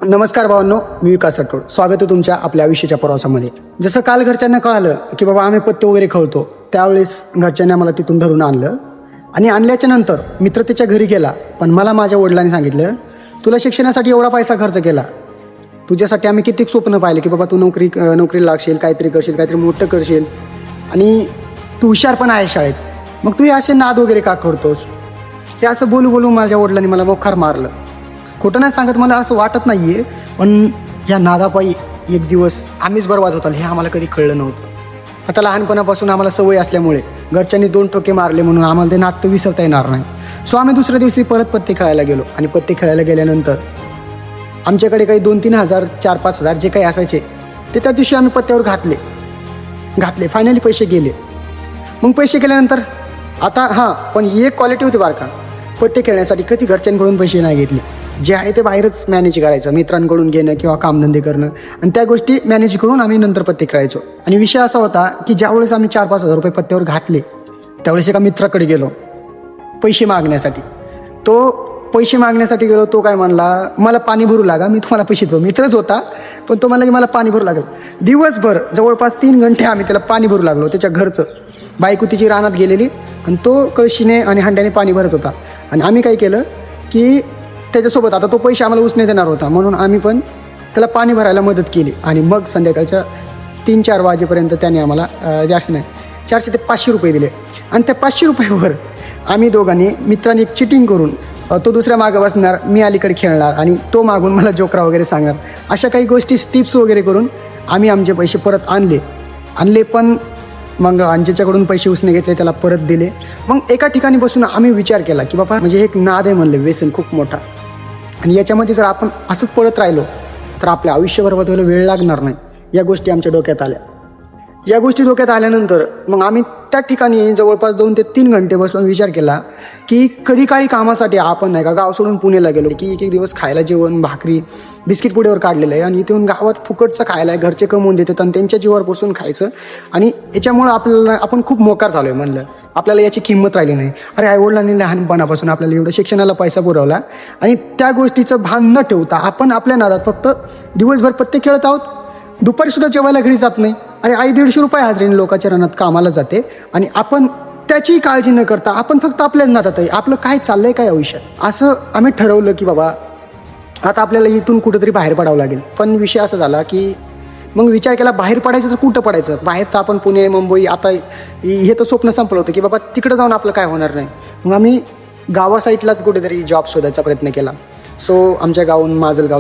नमस्कार भावांनो, मी विकास राठोड. स्वागत आहे तुमच्या आपल्या आयुष्याच्या प्रवासामध्ये. जसं काल घरच्यांना कळालं की बाबा आम्ही पत्ते वगैरे खेळतो, त्यावेळेस घरच्यांनी आम्हाला तिथून धरून आणलं आणि आणल्याच्या नंतर मित्र त्याच्या घरी गेला. पण मला माझ्या वडिलांनी सांगितलं, तुला शिक्षणासाठी एवढा पैसा खर्च केला, तुझ्यासाठी आम्ही किती स्वप्न पाहिले की बाबा तू नोकरी लागशील, काहीतरी करशील, काहीतरी मोठं करशील आणि तू हुशार पण आहे शाळेत, मग तू हे असे नाद वगैरे का करतोस. हे असं बोलू बोलू माझ्या वडिलांनी मला मोखार मारलं. खोटं नाही सांगत, मला असं वाटत नाही आहे, पण ह्या नादापायी एक दिवस आम्हीच बरबाद होतो हे आम्हाला कधी कळलं नव्हतं. आता लहानपणापासून आम्हाला सवय असल्यामुळे घरच्यांनी 2 ठोके मारले म्हणून आम्हाला ते नातं विसरता येणार नाही. सो आम्ही दुसऱ्या दिवशी परत पत्ते खेळायला गेलो आणि पत्ते खेळायला गेल्यानंतर आमच्याकडे काही 2-3 हजार 4-5 हजार जे काही असायचे ते त्या दिवशी आम्ही पत्त्यावर घातले फायनली पैसे गेले. मग पैसे गेल्यानंतर आता पण एक क्वालिटी होती बरं का, पत्ते खेळण्यासाठी कधी घरच्यांकडून पैसे नाही घेतले. जे आहे ते बाहेरच मॅनेज करायचं, मित्रांकडून घेणं किंवा कामधंदे करणं, आणि त्या गोष्टी मॅनेज करून आम्ही नंतर पत्ते खेळायचो. आणि विषय असा होता की ज्यावेळेस आम्ही 4-5 हजार रुपये पत्त्यावर घातले त्यावेळेस एका मित्राकडे गेलो पैसे मागण्यासाठी. तो काय म्हणला, मला पाणी भरू लागा, मी तुम्हाला पैसे देतो. मित्रच होता पण तो म्हणला की मला पाणी भरू लागेल. दिवसभर जवळपास 3 घंटे आम्ही त्याला पाणी भरू लागलो. त्याच्या घरचं बायको तिची रानात गेलेली आणि तो कळशीने आणि हांड्याने पाणी भरत होता. आणि आम्ही काय केलं की त्याच्यासोबत, आता तो पैसे आम्हाला उसने देणार होता म्हणून आम्ही पण त्याला पाणी भरायला मदत केली. आणि मग संध्याकाळच्या 3-4 वाजेपर्यंत त्याने आम्हाला जास्त नाही 400 ते 500 रुपये दिले. आणि त्या 500 रुपयावर आम्ही दोघांनी मित्रांनी एक चिटिंग करून, तो दुसऱ्या मागं बसणार, मी अलीकडे खेळणार आणि तो मागून मला जोकरा वगैरे सांगणार, अशा काही गोष्टी टिप्स वगैरे करून आम्ही आमचे पैसे परत आणले. पण मग ज्याच्याकडून पैसे उसने घेतले त्याला परत दिले. मग एका ठिकाणी बसून आम्ही विचार केला की बाबा म्हणजे एक नाद आहे म्हणलं, व्यसन खूप मोठा, आणि याच्यामध्ये जर आपण असंच पळत राहिलो तर आपल्या आयुष्यभर व्हायला वेळ लागणार नाही. या गोष्टी आमच्या डोक्यात आल्या. या गोष्टी डोक्यात आल्यानंतर मग आम्ही त्या ठिकाणी जवळपास 2 ते 3 घंटे बसून विचार केला की कधी काळी कामासाठी आपण नाही का गाव सोडून पुण्याला गेलो की एक दिवस खायला जेवण, भाकरी, बिस्किट पुढेवर काढलेलं आहे आणि इथे येऊन गावात फुकटचं खायला आहे, घरचे कमवून देतात आणि त्यांच्या जीवावर बसून खायचं. आणि याच्यामुळं आपण खूप मोकार झालो आहे म्हणलं, आपल्याला याची किंमत राहिली नाही. अरे आईवडिलांनी लहानपणापासून आपल्याला एवढं शिक्षणाला पैसा पुरवला आणि त्या गोष्टीचं भान न ठेवता आपण आपल्या नादात फक्त दिवसभर पत्ते खेळत आहोत, दुपारी सुद्धा जेवायला घरी जात नाही. अरे आई 150 रुपये हाजरीने लोकांच्या रानात कामाला जाते आणि आपण त्याची काळजी न करता आपण फक्त आपल्याच नादात आहे. आपलं काय चाललंय काय आयुष्यात, असं आम्ही ठरवलं की बाबा आता आपल्याला इथून कुठेतरी बाहेर पडावं लागेल. पण विषय असा झाला की मग विचार केला बाहेर पडायचं तर कुठं पडायचं. बाहेर तर आपण पुणे, मुंबई, आता हे तर स्वप्न संपलं होतं की बाबा तिकडं जाऊन आपलं काय होणार नाही. मग आम्ही गावा साईडलाच कुठेतरी जॉब शोधायचा प्रयत्न केला. सो आमच्या गावून माजलगाव